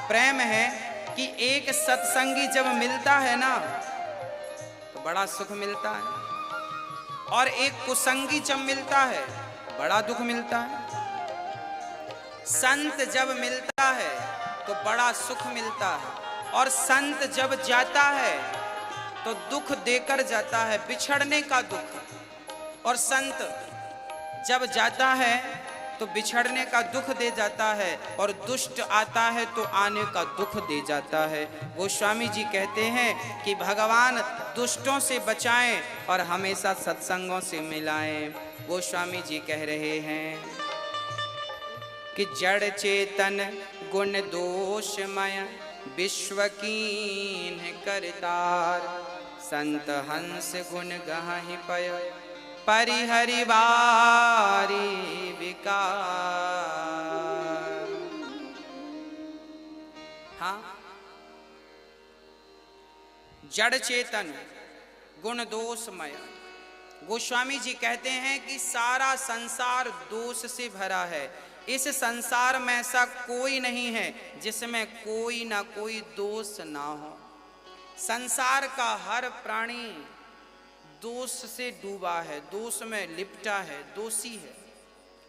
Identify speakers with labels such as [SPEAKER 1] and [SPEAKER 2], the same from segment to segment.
[SPEAKER 1] प्रेम है कि एक सत्संगी जब मिलता है ना तो बड़ा सुख मिलता है, और एक कुसंगी जब मिलता है बड़ा दुख मिलता है। संत जब मिलता है तो बड़ा सुख मिलता है, और संत जब जाता है तो दुख देकर जाता है, बिछड़ने का दुख। और संत जब जाता है तो बिछड़ने का दुख दे जाता है, और दुष्ट आता है तो आने का दुख दे जाता है। गोस्वामी जी कहते हैं कि भगवान दुष्टों से बचाएं और हमेशा सत्संगों से मिलाएं। गोस्वामी जी कह रहे हैं कि जड़ चेतन गुण दोषमय विश्व कीन करतार, संत हंस गुण गहि पय परिहरि बारी विकार। हाँ, जड़ चेतन गुण दोषमय। गोस्वामी जी कहते हैं कि सारा संसार दोष से भरा है। इस संसार में ऐसा कोई नहीं है जिसमें कोई ना कोई दोष ना हो। संसार का हर प्राणी दोष से डूबा है, दोष में लिपटा है, दोषी है।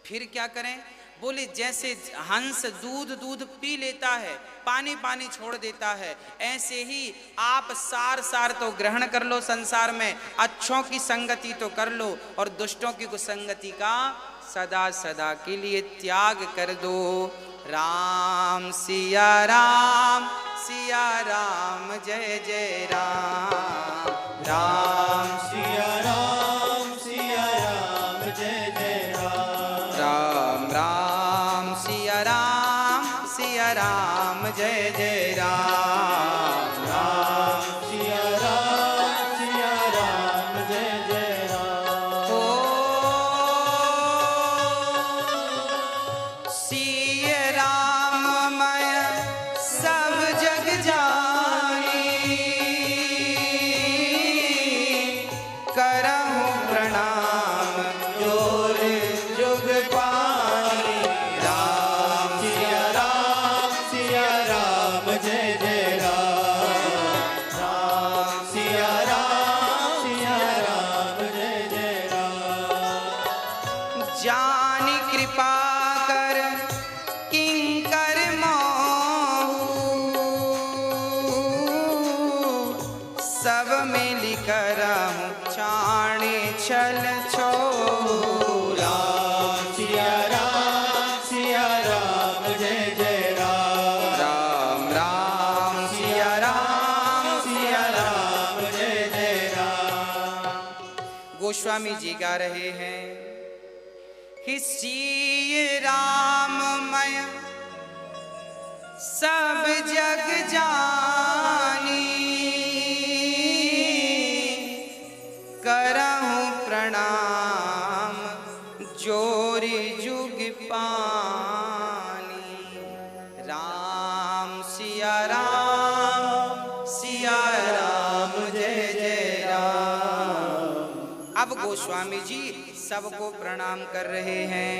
[SPEAKER 1] फिर क्या करें? बोले जैसे हंस दूध पी लेता है, पानी पानी छोड़ देता है, ऐसे ही आप सार सार तो ग्रहण कर लो संसार में, अच्छों की संगति तो कर लो और दुष्टों की कुसंगति का सदा सदा के लिए त्याग कर दो। राम सिया राम जय जय राम, राम
[SPEAKER 2] सिया राम जय जय राम,
[SPEAKER 1] राम राम सिया राम जय जय राम,
[SPEAKER 2] राम सिया राम जय जय राम।
[SPEAKER 1] हो सिया राम मैं सब जग जानी, करहूँ प्रणाम जोर जुग पानी। राम
[SPEAKER 2] सिया राम जय जय राम, राम सिया राम जय जय राम।
[SPEAKER 1] जानी कृपा कर किंकर मोहू, सब मिल करहूँ छाणे छल छोड़ू।
[SPEAKER 2] राम सिया राम जय जय राम,
[SPEAKER 1] राम राम सिया राम
[SPEAKER 2] जय जय राम।
[SPEAKER 1] गोस्वामी जी गा रहे हैं कि सिया राम मैं सब जग जानी, करहूँ प्रणाम जोरी जुग पानी। राम सिया राम जय जय राम। अब गोस्वामी जी सबको प्रणाम कर रहे हैं,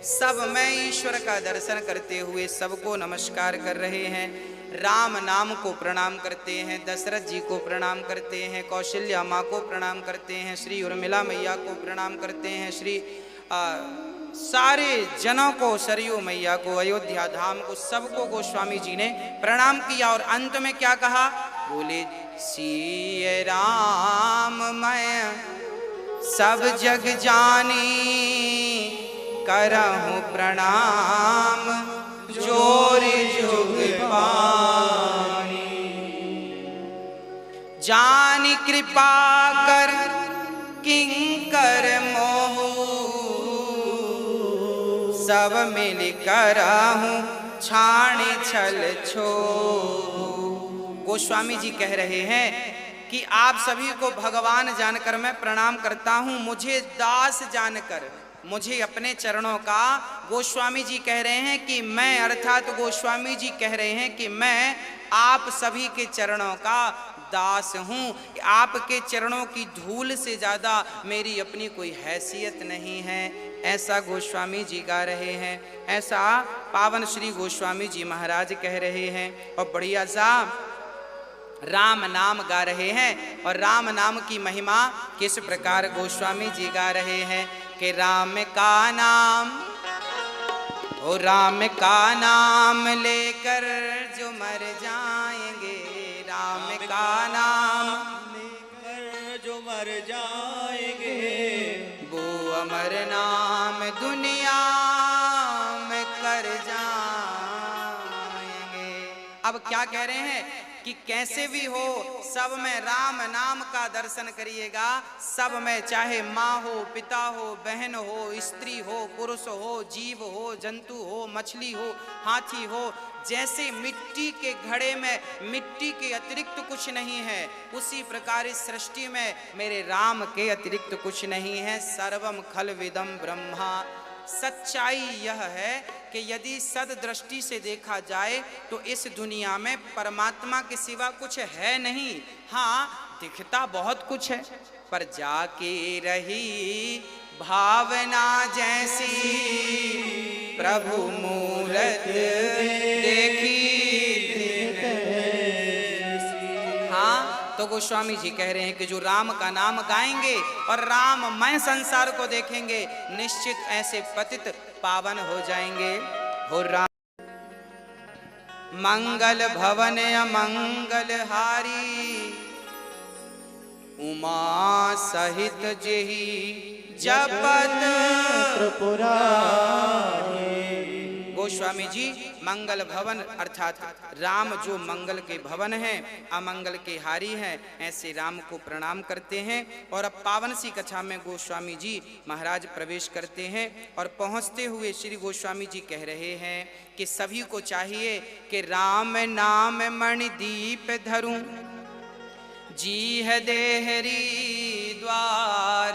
[SPEAKER 1] सब में ईश्वर का दर्शन करते हुए सबको नमस्कार कर रहे हैं। राम नाम को प्रणाम करते हैं, दशरथ जी को प्रणाम करते हैं, कौशल्या माँ को प्रणाम करते हैं, श्री उर्मिला मैया को प्रणाम करते हैं, श्री सारे जनों को, सरयू मैया को, अयोध्या धाम को, सबको गोस्वामी जी ने प्रणाम किया। और अंत में क्या कहा? बोले सिया राम मैं सब जग जानी, करहूँ प्रणाम जोर जुग पानी। जानी कृपा कर किंकर मोहू, सब मिल करहूँ छाणे छल छोड़ू। गोस्वामी जी कह रहे हैं कि आप सभी को भगवान जानकर मैं प्रणाम करता हूँ, मुझे दास जानकर, मुझे अपने चरणों का, गोस्वामी जी कह रहे हैं कि मैं, अर्थात गोस्वामी जी कह रहे हैं कि मैं आप सभी के चरणों का दास हूँ। आपके चरणों की धूल से ज़्यादा मेरी अपनी कोई हैसियत नहीं है। ऐसा गोस्वामी जी गा रहे हैं, ऐसा पावन श्री गोस्वामी जी महाराज कह रहे हैं। और बढ़िया सा राम नाम गा रहे हैं। और राम नाम की महिमा किस प्रकार गोस्वामी जी गा रहे हैं कि राम का नाम, ओ राम का नाम लेकर जो मर जाएंगे, राम का नाम
[SPEAKER 2] लेकर जो मर जाएंगे,
[SPEAKER 1] वो अमर नाम दुनिया में कर जाएंगे। अब क्या कह रहे हैं कि कैसे भी हो सब में राम नाम का दर्शन करिएगा। सब में चाहे माँ हो, पिता हो, बहन हो, स्त्री हो, पुरुष हो, जीव हो, जंतु हो, मछली हो, हाथी हो, जैसे मिट्टी के घड़े में मिट्टी के अतिरिक्त कुछ नहीं है, उसी प्रकार इस सृष्टि में मेरे राम के अतिरिक्त कुछ नहीं है। सर्वम खलविदम ब्रह्मा। सच्चाई यह है कि यदि सददृष्टि से देखा जाए तो इस दुनिया में परमात्मा के सिवा कुछ है नहीं। हाँ, दिखता बहुत कुछ है, पर जाके रही भावना जैसी प्रभु मूरत देखी। हाँ, तो गोस्वामी जी कह रहे हैं कि जो राम का नाम गाएंगे और राममय संसार को देखेंगे, निश्चित ऐसे पतित पावन हो जाएंगे। हो राम मंगल भवन अमंगल हारी, उमा सहित जेहि जपत
[SPEAKER 2] त्रिपुरारी।
[SPEAKER 1] गोस्वामी जी मंगल भवन अर्थात राम जो मंगल के भवन हैं, अमंगल के हारी हैं, ऐसे राम को प्रणाम करते हैं। और अब पावन सी कथा में गोस्वामी जी महाराज प्रवेश करते हैं। और पहुंचते हुए श्री गोस्वामी जी कह रहे हैं कि सभी को चाहिए कि राम नाम मणिदीप धरूं, जी है देहरी द्वार,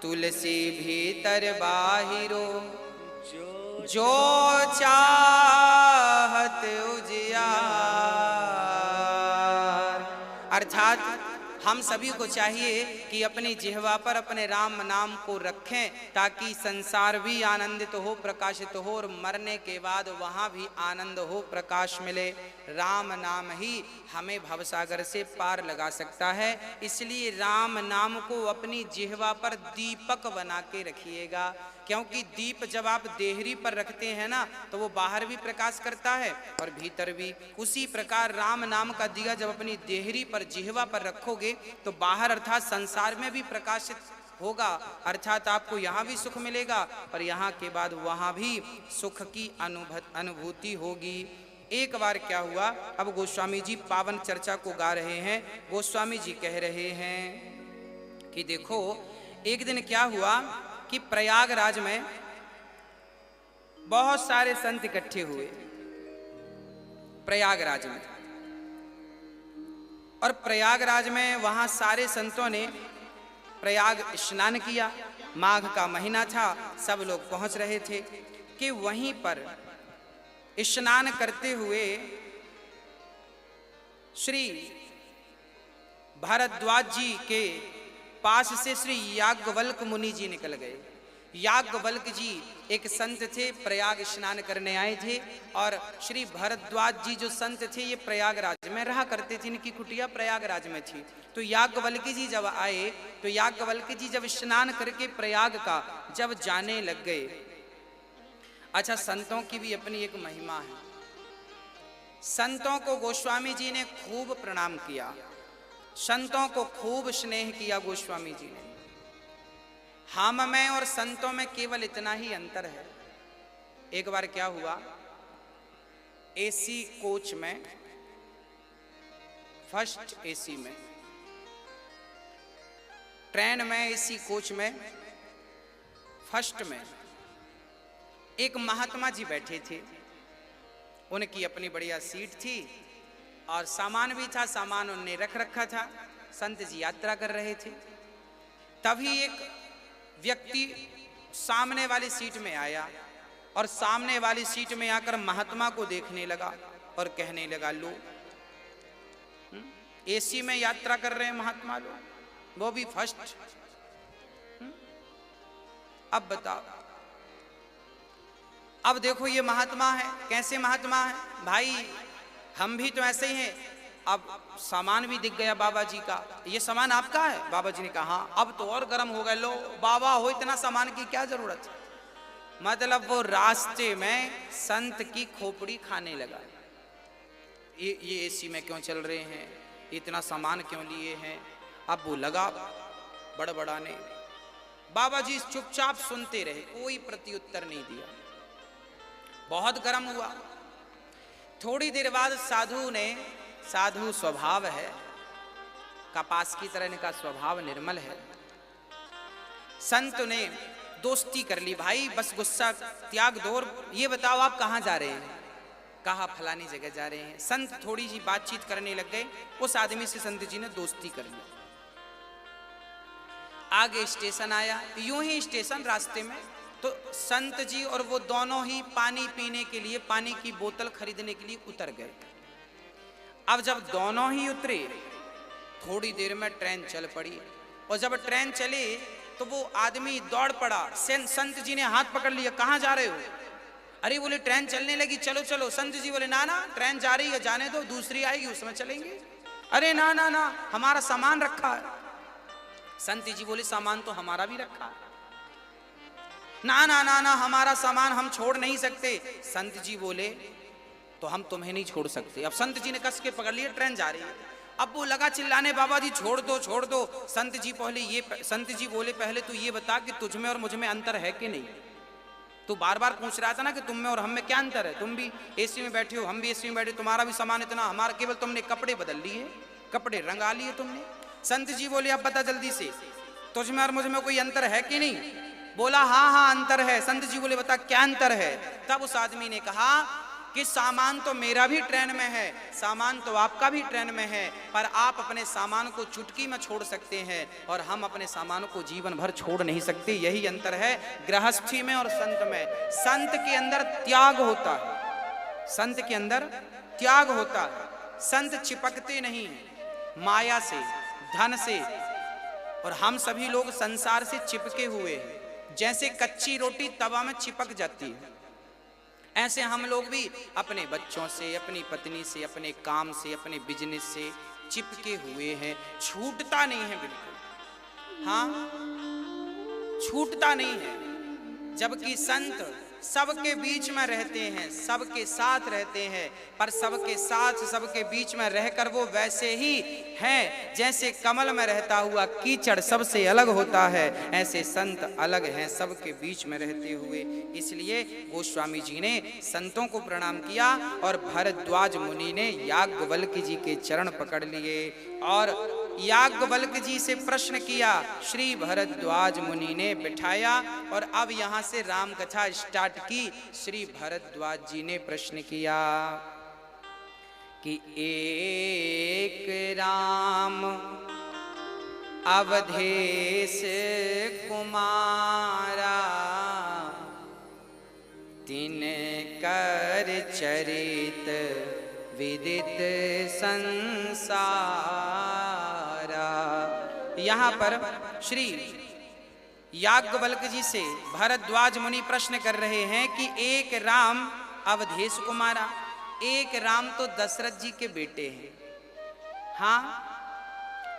[SPEAKER 1] तुलसी भीतर बाहिरो, जो चाहत उजियार। अर्थात हम सभी को चाहिए कि अपनी जिह्वा पर अपने राम नाम को रखें, ताकि संसार भी आनंदित हो, प्रकाशित हो, और मरने के बाद वहाँ भी आनंद हो, प्रकाश मिले। राम नाम ही हमें भवसागर से पार लगा सकता है। इसलिए राम नाम को अपनी जिह्वा पर दीपक बना के रखिएगा, क्योंकि दीप जब आप देहरी पर रखते हैं ना, तो वो बाहर भी प्रकाश करता है और भीतर भी। उसी प्रकार राम नाम का दिया जब अपनी देहरी पर, जिह्वा पर रखोगे, तो बाहर अर्थात संसार में भी प्रकाशित होगा। अर्थात आपको यहाँ भी सुख मिलेगा और यहाँ के बाद वहाँ भी सुख की अनुभूति होगी। एक बार क्या हुआ, अब गोस्वामी जी पावन चर्चा को गा रहे हैं। गोस्वामी जी कह रहे हैं कि देखो, एक दिन क्या हुआ कि प्रयागराज में बहुत सारे संत इकट्ठे हुए प्रयागराज में। और प्रयागराज में वहां सारे संतों ने प्रयाग स्नान किया। माघ का महीना था, सब लोग पहुंच रहे थे कि वहीं पर स्नान करते हुए श्री भारद्वाज जी के पास से श्री याज्ञवल्क मुनि जी निकल गए। याज्ञवल्क जी एक संत थे, प्रयाग स्नान करने आए थे। और श्री भारद्वाज जी जो संत थे, ये प्रयागराज में रहा करते थे, इनकी कुटिया प्रयागराज में थी। तो याज्ञवल्क जी जब आए, तो याज्ञवल्क जी जब स्नान करके प्रयाग का जब जाने लग गए। अच्छा, संतों की भी अपनी एक महिमा है। संतों को गोस्वामी जी ने खूब प्रणाम किया, संतों को खूब स्नेह किया गोस्वामी जी ने। हम में और संतों में केवल इतना ही अंतर है। एक बार क्या हुआ, एसी कोच में, फर्स्ट एसी में, ट्रेन में, एसी कोच में फर्स्ट में एक महात्मा जी बैठे थे। उनकी अपनी बढ़िया सीट थी और सामान भी था, सामान उन्होंने रख रखा था। संत जी यात्रा कर रहे थे। तभी एक व्यक्ति सामने वाली सीट में आया और सामने वाली सीट में आकर महात्मा को देखने लगा और कहने लगा, लो एसी में यात्रा कर रहे हैं महात्मा लोग, वो भी फर्स्ट। अब बताओ, अब देखो ये महात्मा है, कैसे महात्मा है भाई, हम भी तो ऐसे ही हैं। अब सामान भी दिख गया बाबा जी का, ये सामान आपका है? बाबा जी ने कहा हाँ। अब तो और गर्म हो गए, लो बाबा हो, इतना सामान की क्या जरूरत है? मतलब वो रास्ते में संत की खोपड़ी खाने लगा, ये एसी में क्यों चल रहे हैं, इतना सामान क्यों लिए हैं? अब वो लगा बड़बड़ाने। बाबा जी चुपचाप सुनते रहे, कोई प्रत्युत्तर नहीं दिया। बहुत गर्म हुआ। थोड़ी देर बाद साधु ने, साधु स्वभाव है, कपास की तरह इनका स्वभाव निर्मल है, संत ने दोस्ती कर ली। भाई बस गुस्सा त्याग दो, ये बताओ आप कहाँ जा रहे हैं? कहा फलानी जगह जा रहे हैं। संत थोड़ी सी बातचीत करने लग गए, उस आदमी से संत जी ने दोस्ती कर ली। आगे स्टेशन आया, यूं ही स्टेशन रास्ते में, तो संत जी और वो दोनों ही पानी पीने के लिए, पानी की बोतल खरीदने के लिए उतर गए। अब जब दोनों ही उतरे, थोड़ी देर में ट्रेन चल पड़ी, और जब ट्रेन चली तो वो आदमी दौड़ पड़ा। संत जी ने हाथ पकड़ लिया, कहाँ जा रहे हो? अरे बोले ट्रेन चलने लगी, चलो चलो। संत जी बोले ना ना, ट्रेन जा रही है, जाने दो, दूसरी आएगी उसमें चलेंगे। अरे ना ना ना, हमारा सामान रखा है। संत जी बोले सामान तो हमारा भी रखा है। ना ना ना ना, हमारा सामान हम छोड़ नहीं सकते। संत जी बोले तो हम तुम्हें नहीं छोड़ सकते। अब संत जी ने कस के पकड़ लिया, ट्रेन जा रही है। अब वो लगा चिल्लाने, बाबा जी छोड़ दो छोड़ दो। संत जी बोले पहले तो ये बता कि तुझ में और मुझ में अंतर है कि नहीं? तू बार बार पूछ रहा था ना कि तुम में और हम में क्या अंतर है? तुम भी एसी में बैठे हो, हम भी एसी में बैठे, तुम्हारा भी सामान इतना, हमारा केवल तुमने कपड़े बदल लिए, कपड़े रंगा लिए तुमने। संत जी बोले अब बता जल्दी से, तुझ में और मुझ में कोई अंतर है कि नहीं? बोला हाँ हाँ अंतर है। संत जी बोले बता क्या अंतर है? तब उस आदमी ने कहा कि सामान तो मेरा भी ट्रेन में है, सामान तो आपका भी ट्रेन में है, पर आप अपने सामान को चुटकी में छोड़ सकते हैं और हम अपने सामान को जीवन भर छोड़ नहीं सकते। यही अंतर है गृहस्थी में और संत में। संत के अंदर त्याग होता है, संत के अंदर त्याग होता है। संत चिपकते नहीं हैं माया से, धन से, और हम सभी लोग संसार से चिपके हुए हैं। जैसे कच्ची रोटी तवा में चिपक जाती है, ऐसे हम लोग भी अपने बच्चों से, अपनी पत्नी से, अपने काम से, अपने बिजनेस से चिपके हुए हैं। छूटता नहीं है बिल्कुल, हाँ छूटता नहीं है। जबकि संत सबके बीच में रहते हैं, सबके साथ रहते हैं, पर सबके साथ सबके बीच में रहकर वो वैसे ही हैं जैसे कमल में रहता हुआ कीचड़ सबसे अलग होता है, ऐसे संत अलग हैं सबके बीच में रहते हुए। इसलिए गोस्वामी जी ने संतों को प्रणाम किया और भरद्वाज मुनि ने याज्ञवल्क्य जी के चरण पकड़ लिए और याज्ञवल्क्य जी से प्रश्न किया। श्री भरद्वाज मुनि ने बिठाया और अब यहाँ से राम कथा स्टार्ट की। श्री भरद्वाज जी ने प्रश्न किया कि एक राम अवधेश कुमारा, तिन कर चरित विदित संसारा। यहाँ पर श्री याज्ञवल्क्य जी से भरद्वाज मुनि प्रश्न कर रहे हैं कि एक राम अवधेश कुमारा, एक राम तो दशरथ जी के बेटे हैं। हाँ,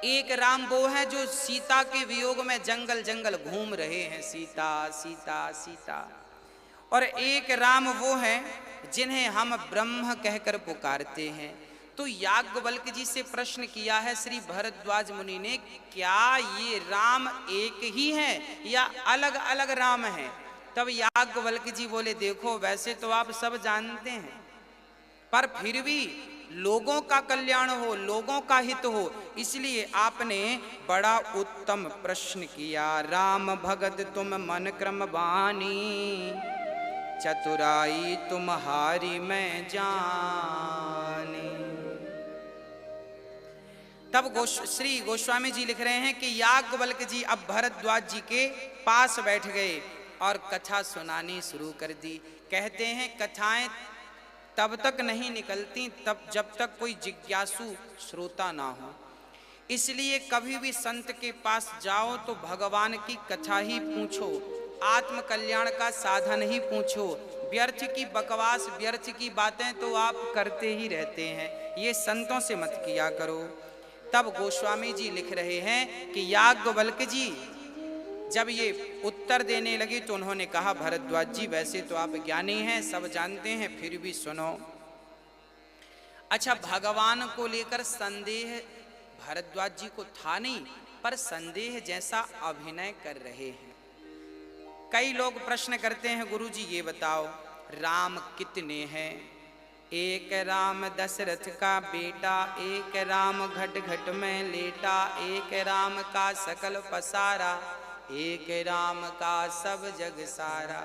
[SPEAKER 1] एक राम वो है जो सीता के वियोग में जंगल जंगल घूम रहे हैं, सीता सीता सीता। और एक राम वो है जिन्हें हम ब्रह्म कहकर पुकारते हैं। तो याज्ञवल्क्य जी से प्रश्न किया है श्री भरद्वाज मुनि ने, क्या ये राम एक ही हैं या अलग अलग राम हैं? तब याज्ञवल्क्य जी बोले देखो वैसे तो आप सब जानते हैं, पर फिर भी लोगों का कल्याण हो, लोगों का हित हो, इसलिए आपने बड़ा उत्तम प्रश्न किया। राम भगत तुम मन क्रम बानी, चतुराई तुम्हारी मैं जानी। तब श्री गोस्वामी जी लिख रहे हैं कि याज्ञवल्क्य जी अब भरद्वाज जी के पास बैठ गए और कथा सुनानी शुरू कर दी। कहते हैं कथाएं तब तक नहीं निकलती तब जब तक कोई जिज्ञासु श्रोता ना हो। इसलिए कभी भी संत के पास जाओ तो भगवान की कथा ही पूछो, आत्म कल्याण का साधन ही पूछो। व्यर्थ की बकवास, व्यर्थ की बातें तो आप करते ही रहते हैं, ये संतों से मत किया करो। तब गोस्वामी जी लिख रहे हैं कि याज्ञवल्क्य जी जब ये उत्तर देने लगे तो उन्होंने कहा, भरद्वाज जी वैसे तो आप ज्ञानी हैं, सब जानते हैं, फिर भी सुनो। अच्छा, भगवान को लेकर संदेह भरद्वाज जी को था नहीं, पर संदेह जैसा अभिनय कर रहे हैं। कई लोग प्रश्न करते हैं, गुरु जी ये बताओ राम कितने हैं? एक राम दशरथ का बेटा, एक राम घट घट में लेटा, एक राम का सकल पसारा, एक राम का सब जग सारा।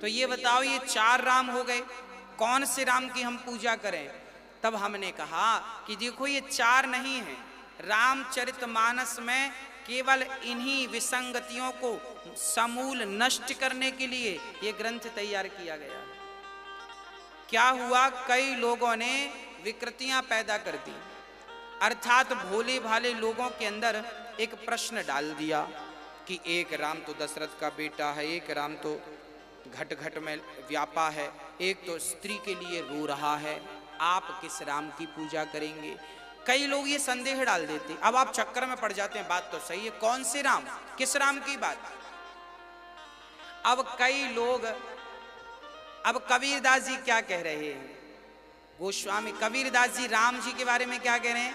[SPEAKER 1] तो ये बताओ ये 4 राम हो गए, कौन से राम की हम पूजा करें? तब हमने कहा कि देखो ये 4 नहीं है, रामचरितमानस में केवल इन्हीं विसंगतियों को समूल नष्ट करने के लिए ये ग्रंथ तैयार किया गया। क्या हुआ, कई लोगों ने विकृतियां पैदा कर दी, अर्थात भोले भाले लोगों के अंदर एक प्रश्न डाल दिया कि एक राम तो दशरथ का बेटा है, एक राम तो घट घट में व्यापा है, एक तो स्त्री के लिए रो रहा है, आप किस राम की पूजा करेंगे? कई लोग ये संदेह डाल देते। अब आप चक्कर में पड़ जाते हैं, बात तो सही है, कौन से राम, किस राम की बात? अब कई लोग, अब कबीरदास जी क्या कह रहे हैं? गोस्वामी कबीरदास जी राम जी के बारे में क्या कह रहे हैं?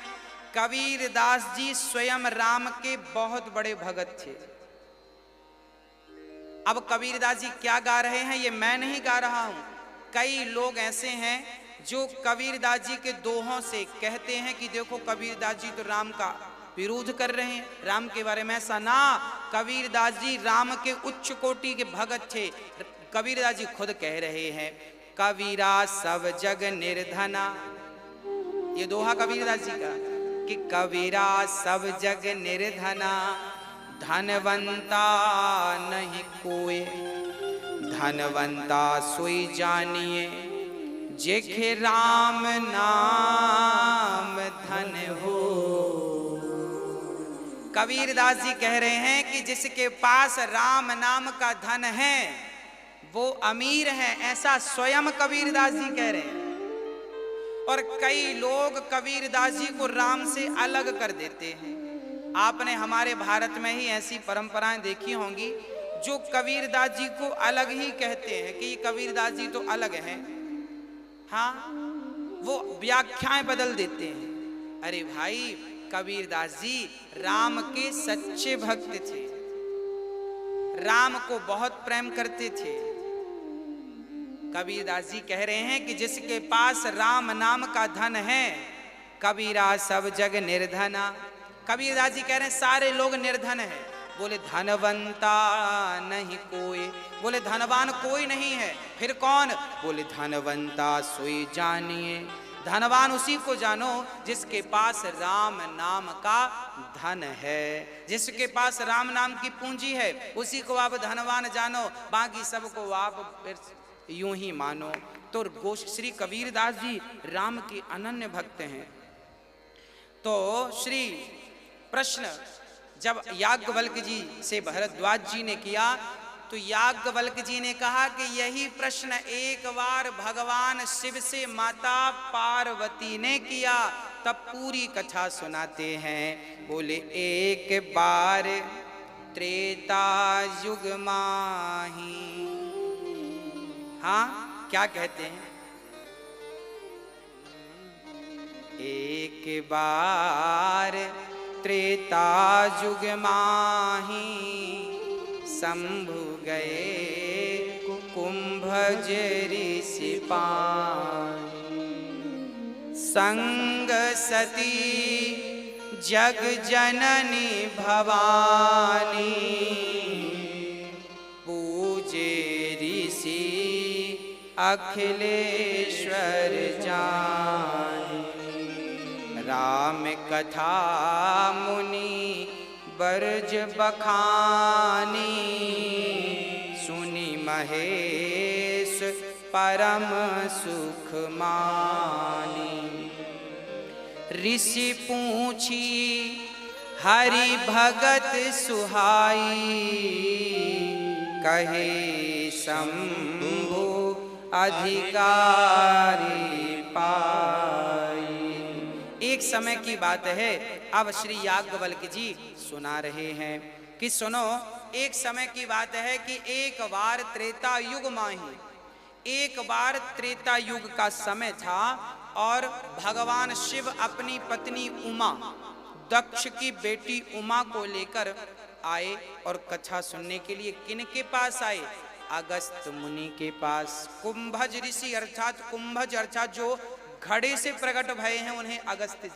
[SPEAKER 1] कबीरदास जी स्वयं राम के बहुत बड़े भगत थे। अब कबीरदास जी क्या गा रहे हैं ये मैं नहीं गा रहा हूं, कई लोग ऐसे हैं जो कबीरदास जी के दोहों से कहते हैं कि देखो कबीरदास जी तो राम का विरोध कर रहे हैं, राम के बारे में। ऐसा ना, कबीरदास जी राम के उच्च कोटि के भगत थे। कबीरदास जी खुद कह रहे हैं, कबीरा सब जग निर्धना, ये दोहा कबीरदास जी का, कि कबीरा सब जग निर्धना, धनवंता नहीं कोई, धनवंता सोई जानिए, जेखे राम नाम धन हो। कबीरदास जी कह रहे हैं कि जिसके पास राम नाम का धन है वो अमीर है, ऐसा स्वयं कबीरदास जी कह रहे हैं। और कई लोग कबीरदास जी को राम से अलग कर देते हैं। आपने हमारे भारत में ही ऐसी परंपराएं देखी होंगी जो कबीरदास जी को अलग ही कहते हैं कि कबीरदास जी तो अलग हैं। हाँ, वो व्याख्याएं बदल देते हैं। अरे भाई, कबीरदास जी राम के सच्चे भक्त थे, राम को बहुत प्रेम करते थे। कबीरदास जी कह रहे हैं कि जिसके पास राम नाम का धन है, कबीरा सब जग निर्धना। कबीरदास जी कह रहे हैं सारे लोग निर्धन हैं। बोले धनवंता नहीं कोई, बोले धनवान कोई नहीं है, फिर कौन? बोले धनवंता सोई जानिए, धनवान उसी को जानो जिसके पास राम नाम का धन है, जिसके पास राम नाम की पूंजी है, उसी को आप धनवान जानो, बाकी सबको आप यूं ही मानो। तो श्री कबीरदास जी राम के अनन्य भक्त हैं। तो श्री प्रश्न जब याज्ञवल्क्य जी से भरद्वाज जी ने किया तो याज्ञवल्क्य जी ने कहा कि यही प्रश्न एक बार भगवान शिव से माता पार्वती ने किया। तब पूरी कथा सुनाते हैं। बोले एक बार त्रेता युग माही। हाँ, क्या कहते हैं? एक बार त्रेता युग माही, शंभु गए कुंभज ऋषि पानी। संग सती जग जननी भवानी, पूजे ऋषि अखिलेश्वर जानी। राम कथा मुनि बरज बखानी, सुनी महेश परम सुख मानी। ऋषि पूछी हरि भगत सुहाई, कहे शंभु अधिकारी पाई। एक समय की बात है, अब श्री याज्ञवल्क्य जी सुना रहे हैं कि सुनो, एक समय की बात है कि एक बार त्रेता युग माही, एक बार त्रेता युग का समय था और भगवान शिव अपनी पत्नी उमा, दक्ष की बेटी उमा को लेकर आए और कथा सुनने के लिए किनके पास आए? अगस्त मुनि के पास। कुंभज ऋषि अर्थात कुंभज अर्थात जो घड़े से प्रकट भये हैं उन्हें अगस्त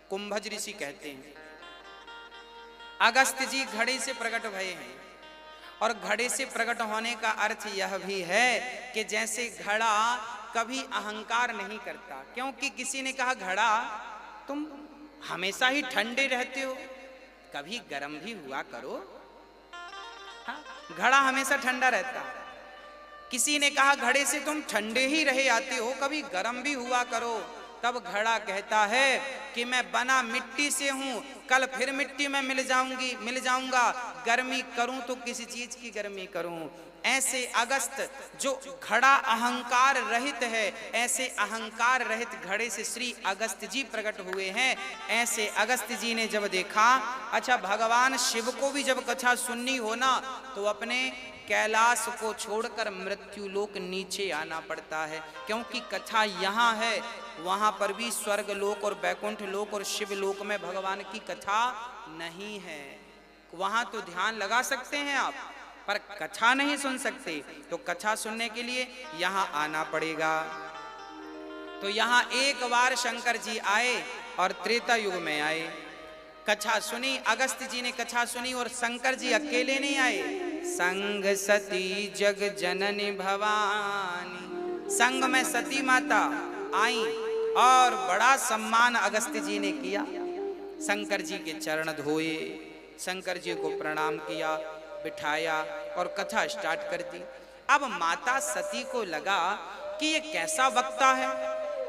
[SPEAKER 1] कुंभज ऋषि कहते हैं। अगस्त जी घड़े से प्रकट भये हैं और घड़े से प्रकट होने का अर्थ यह भी है कि जैसे घड़ा कभी अहंकार नहीं करता, क्योंकि किसी ने कहा घड़ा तुम हमेशा ही ठंडे रहते हो, कभी गर्म भी हुआ करो। हाँ? घड़ा हमेशा ठंडा रहता। किसी ने कहा घड़े से तुम ठंडे ही रहे आते हो, कभी गर्म भी हुआ करो। तब घड़ा कहता है कि मैं बना मिट्टी से हूं, कल फिर मिट्टी में मिल जाऊंगा, गर्मी करूं तो किसी चीज की गर्मी करूं। ऐसे अगस्त जो घड़ा अहंकार रहित है, ऐसे अहंकार रहित घड़े से श्री अगस्त जी प्रकट हुए हैं। ऐसे अगस्त जी ने जब देखा, अच्छा भगवान शिव को भी जब कथा सुननी हो ना तो अपने कैलाश को छोड़कर मृत्यु लोक नीचे आना पड़ता है, क्योंकि कथा यहाँ है, वहां पर भी स्वर्ग लोक और बैकुंठ लोक और शिव लोक में भगवान की कथा नहीं है। वहां तो ध्यान लगा सकते हैं आप, पर कथा नहीं सुन सकते। तो कथा सुनने के लिए यहाँ आना पड़ेगा। तो यहाँ एक बार शंकर जी आए और त्रेता युग में आए, कथा सुनी। अगस्त जी ने कथा सुनी और शंकर जी अकेले नहीं आए, संग सती जग जननी भवानी, संग में सती माता आई और बड़ा सम्मान अगस्त जी ने किया। शंकर जी के चरण धोए, शंकर जी को प्रणाम किया, बिठाया और कथा स्टार्ट कर दी। अब माता सती को लगा कि ये कैसा वक्ता है,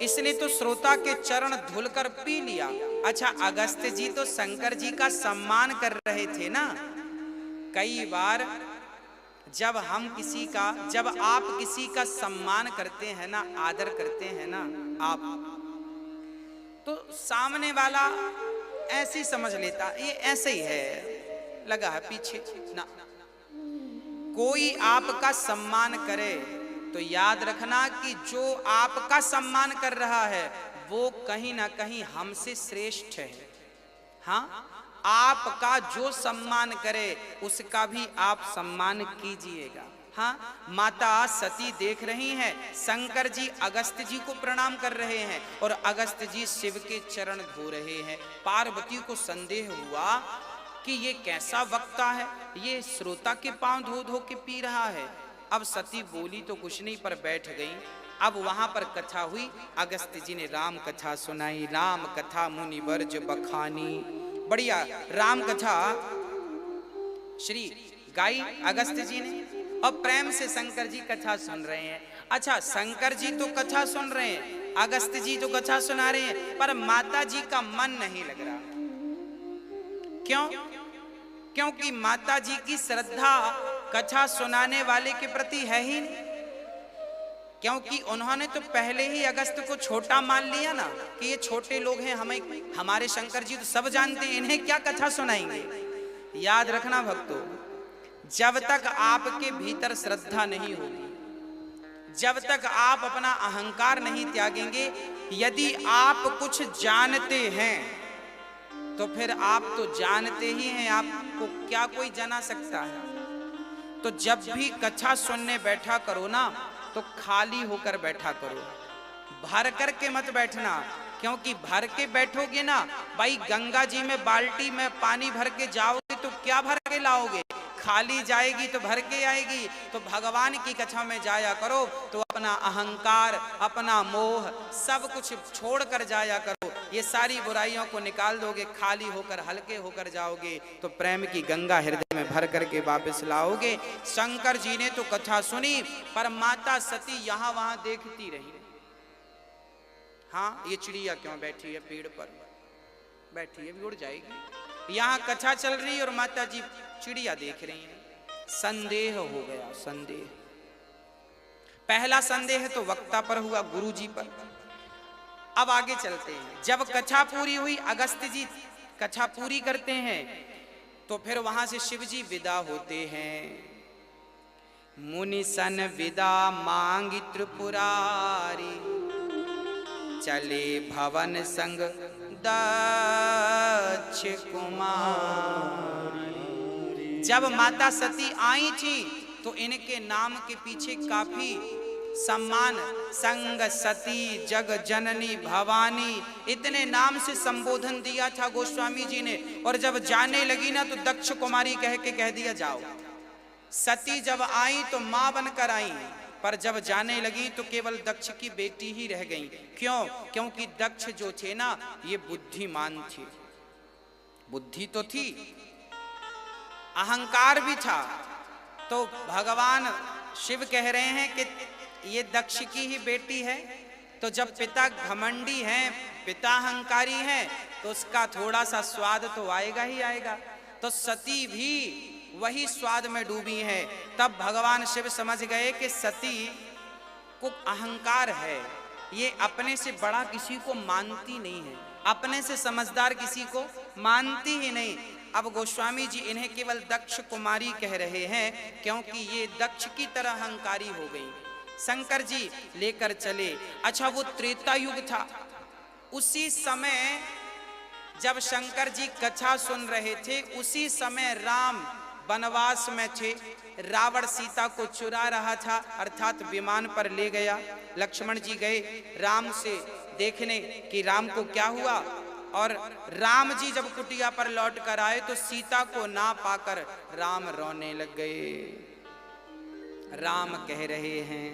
[SPEAKER 1] इसने तो श्रोता के चरण धुलकर पी लिया। अच्छा अगस्त जी तो शंकर जी का सम्मान कर रहे थे ना। कई बार जब आप किसी का सम्मान करते हैं ना, आदर करते हैं ना आप, तो सामने वाला ऐसी समझ लेता ये ऐसे ही है, लगा है पीछे ना। कोई आपका सम्मान करे तो याद रखना कि जो आपका सम्मान कर रहा है वो कहीं ना कहीं हमसे श्रेष्ठ है। हाँ, आपका जो सम्मान करे उसका भी आप सम्मान कीजिएगा। हाँ, माता सती देख रही हैं, शंकर जी अगस्त जी को प्रणाम कर रहे हैं और अगस्त जी शिव के चरण धो रहे हैं। पार्वती को संदेह हुआ कि ये कैसा वक्ता है, ये श्रोता के पांव धो धो के पी रहा है। अब सती बोली तो कुछ नहीं, पर बैठ गई। अब वहां पर कथा हुई, अगस्त जी ने राम कथा सुनाई। राम कथा मुनि वर्ज बखानी, बढ़िया राम कथा श्री गाई अगस्त जी ने, और प्रेम से शंकर जी कथा सुन रहे हैं। अच्छा शंकर जी तो कथा सुन रहे हैं, अगस्त जी तो कथा सुना रहे हैं, पर माता जी का मन नहीं लग रहा। क्यों? क्योंकि माता जी की श्रद्धा कथा सुनाने वाले के प्रति है ही नहीं, क्योंकि उन्होंने तो पहले ही अगस्त को छोटा मान लिया ना कि ये छोटे लोग हैं, हमारे शंकर जी तो सब जानते हैं, इन्हें क्या कथा सुनाएंगे। याद रखना भक्तों, जब तक आपके भीतर श्रद्धा नहीं होगी, जब तक आप अपना अहंकार नहीं त्यागेंगे, यदि आप कुछ जानते हैं तो फिर आप तो जानते ही हैं, आपको क्या कोई जना सकता है। तो जब भी कथा सुनने बैठा करो ना तो खाली होकर बैठा करो, भर करके मत बैठना, क्योंकि भर के बैठोगे ना भाई, गंगा जी में बाल्टी में पानी भर के जाओगे तो क्या भर के लाओगे, खाली जाएगी तो भर के आएगी। तो भगवान की कथा में जाया करो तो अपना अहंकार, अपना मोह सब कुछ छोड़ कर जाया करो। ये सारी बुराइयों को निकाल दोगे, खाली होकर हल्के होकर जाओगे तो प्रेम की गंगा हृदय में भर करके वापस लाओगे। शंकर जी ने तो कथा सुनी, पर माता सती यहाँ वहां देखती रही। हाँ, ये चिड़िया क्यों बैठी है पेड़ पर, बैठी है, भी उड़ जाएगी। यहाँ कथा चल रही है और माता जी चिड़िया देख रही हैं। संदेह हो गया, संदेह। पहला संदेह तो वक्ता पर हुआ, गुरु जी पर। अब आगे चलते हैं। जब कथा पूरी हुई, अगस्त्य जी कथा पूरी करते हैं, तो फिर वहां से शिव जी विदा होते हैं। मुनि सन विदा मांगी त्रिपुरारी, चले भवन संग दक्ष कुमारी। जब माता सती आई थी तो इनके नाम के पीछे काफी सम्मान, संग सती, जग जननी, भवानी, इतने नाम से संबोधन दिया था गोस्वामी जी ने। और जब जाने लगी ना तो दक्ष कुमारी कह के कह दिया जाओ। सती जब आई तो मां बनकर आई, पर जब जाने लगी तो केवल दक्ष की बेटी ही रह गई। क्यों? क्योंकि दक्ष जो थे ना, ये बुद्धिमान थे। बुद्धि तो थी, अहंकार भी था। तो भगवान शिव कह रहे हैं कि ये दक्ष की ही बेटी है। तो जब पिता घमंडी हैं, पिता अहंकारी हैं, तो उसका थोड़ा सा स्वाद तो आएगा ही आएगा। तो सती भी वही स्वाद में डूबी है। तब भगवान शिव समझ गए कि सती को अहंकार है, ये अपने से बड़ा किसी को मानती नहीं है, अपने से समझदार किसी को मानती ही नहीं। अब गोस्वामी जी इन्हें केवल दक्ष कुमारी कह रहे हैं, क्योंकि ये दक्ष की तरह अहंकारी हो गई। शंकर जी लेकर चले। अच्छा, वो त्रेता युग था। उसी समय जब शंकर जी कथा सुन रहे थे, उसी समय राम वनवास में थे। रावण सीता को चुरा रहा था, अर्थात विमान पर ले गया। लक्ष्मण जी गए राम से देखने कि राम को क्या हुआ। और राम जी जब कुटिया पर लौट कर आए तो सीता को ना पाकर राम रोने लग गए। राम कह रहे हैं,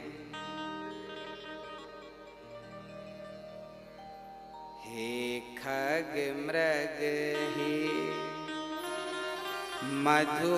[SPEAKER 1] हे खग मृग हे मधु